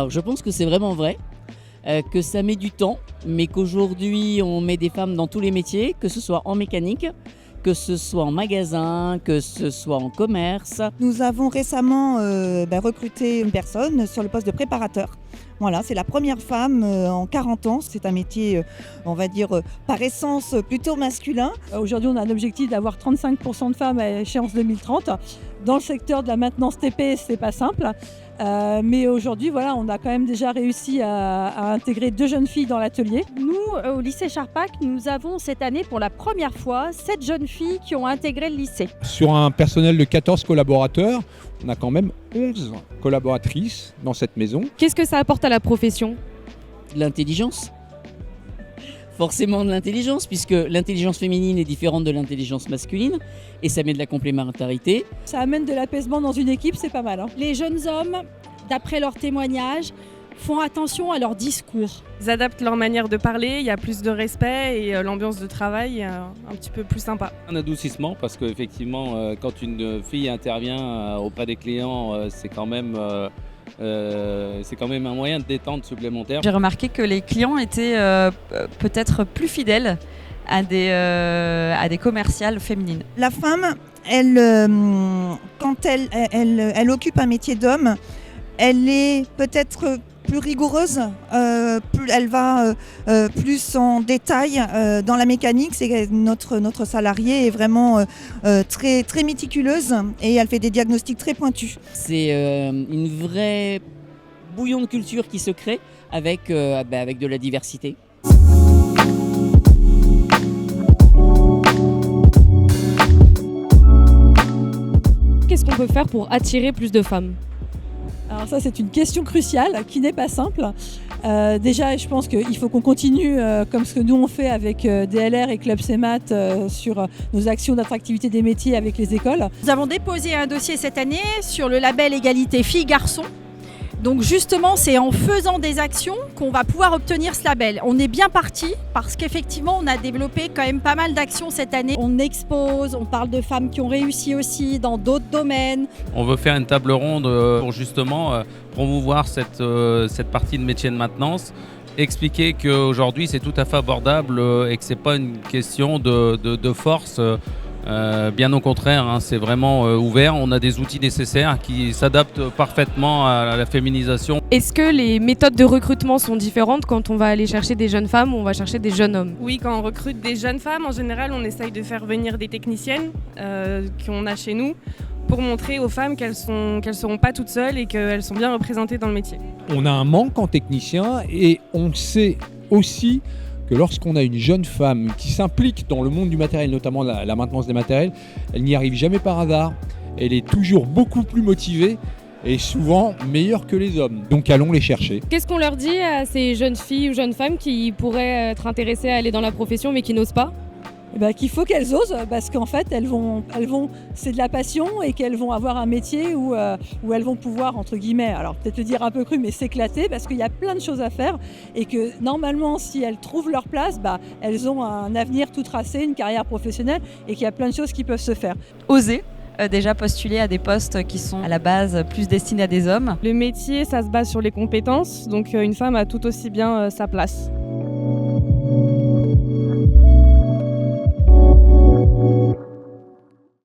Alors je pense que c'est vraiment vrai, que ça met du temps, mais qu'aujourd'hui on met des femmes dans tous les métiers, que ce soit en mécanique, que ce soit en magasin, que ce soit en commerce. Nous avons récemment recruté une personne sur le poste de préparateur. Voilà, c'est la première femme en 40 ans. C'est un métier, on va dire, par essence plutôt masculin. Aujourd'hui, on a un objectif d'avoir 35% de femmes à échéance 2030. Dans le secteur de la maintenance TP, c'est pas simple. Mais aujourd'hui, voilà, on a quand même déjà réussi à intégrer 2 jeunes filles dans l'atelier. Nous, au lycée Charpak, nous avons cette année pour la première fois 7 jeunes filles qui ont intégré le lycée. Sur un personnel de 14 collaborateurs, on a quand même 11 collaboratrices dans cette maison. Qu'est-ce que ça apporte à la profession ? De l'intelligence. Forcément de l'intelligence, puisque l'intelligence féminine est différente de l'intelligence masculine, et ça met de la complémentarité. Ça amène de l'apaisement dans une équipe, c'est pas mal. Les jeunes hommes, d'après leurs témoignages, font attention à leur discours. Ils adaptent leur manière de parler, il y a plus de respect et l'ambiance de travail est un petit peu plus sympa. Un adoucissement parce qu'effectivement, quand une fille intervient auprès des clients, c'est quand même un moyen de détente supplémentaire. J'ai remarqué que les clients étaient peut-être plus fidèles à des commerciales féminines. La femme, quand elle occupe un métier d'homme, elle est peut-être plus rigoureuse, elle va plus en détail dans la mécanique. C'est notre salariée est vraiment très, très méticuleuse et elle fait des diagnostics très pointus. C'est une vraie bouillon de culture qui se crée avec de la diversité. Qu'est-ce qu'on peut faire pour attirer plus de femmes ? Alors ça, c'est une question cruciale qui n'est pas simple. Déjà, je pense qu'il faut qu'on continue comme ce que nous on fait avec DLR et Club CEMAT sur nos actions d'attractivité des métiers avec les écoles. Nous avons déposé un dossier cette année sur le label égalité filles-garçons. Donc justement, c'est en faisant des actions qu'on va pouvoir obtenir ce label. On est bien parti parce qu'effectivement, on a développé quand même pas mal d'actions cette année. On expose, on parle de femmes qui ont réussi aussi dans d'autres domaines. On veut faire une table ronde pour justement promouvoir cette partie de métier de maintenance, expliquer qu'aujourd'hui c'est tout à fait abordable et que ce n'est pas une question de force. Bien au contraire, c'est vraiment ouvert. On a des outils nécessaires qui s'adaptent parfaitement à la féminisation. Est-ce que les méthodes de recrutement sont différentes quand on va aller chercher des jeunes femmes ou on va chercher des jeunes hommes ? Oui, quand on recrute des jeunes femmes, en général, on essaye de faire venir des techniciennes qu'on a chez nous pour montrer aux femmes qu'elles seront pas toutes seules et qu'elles sont bien représentées dans le métier. On a un manque en techniciens et on sait aussi que lorsqu'on a une jeune femme qui s'implique dans le monde du matériel, notamment la maintenance des matériels, elle n'y arrive jamais par hasard. Elle est toujours beaucoup plus motivée et souvent meilleure que les hommes. Donc allons les chercher. Qu'est-ce qu'on leur dit à ces jeunes filles ou jeunes femmes qui pourraient être intéressées à aller dans la profession mais qui n'osent pas ? Qu'il faut qu'elles osent parce qu'en fait elles vont, c'est de la passion et qu'elles vont avoir un métier où elles vont pouvoir, entre guillemets, alors peut-être le dire un peu cru, mais s'éclater parce qu'il y a plein de choses à faire et que normalement si elles trouvent leur place, elles ont un avenir tout tracé, une carrière professionnelle et qu'il y a plein de choses qui peuvent se faire. Oser déjà postuler à des postes qui sont à la base plus destinés à des hommes. Le métier, ça se base sur les compétences, donc une femme a tout aussi bien sa place.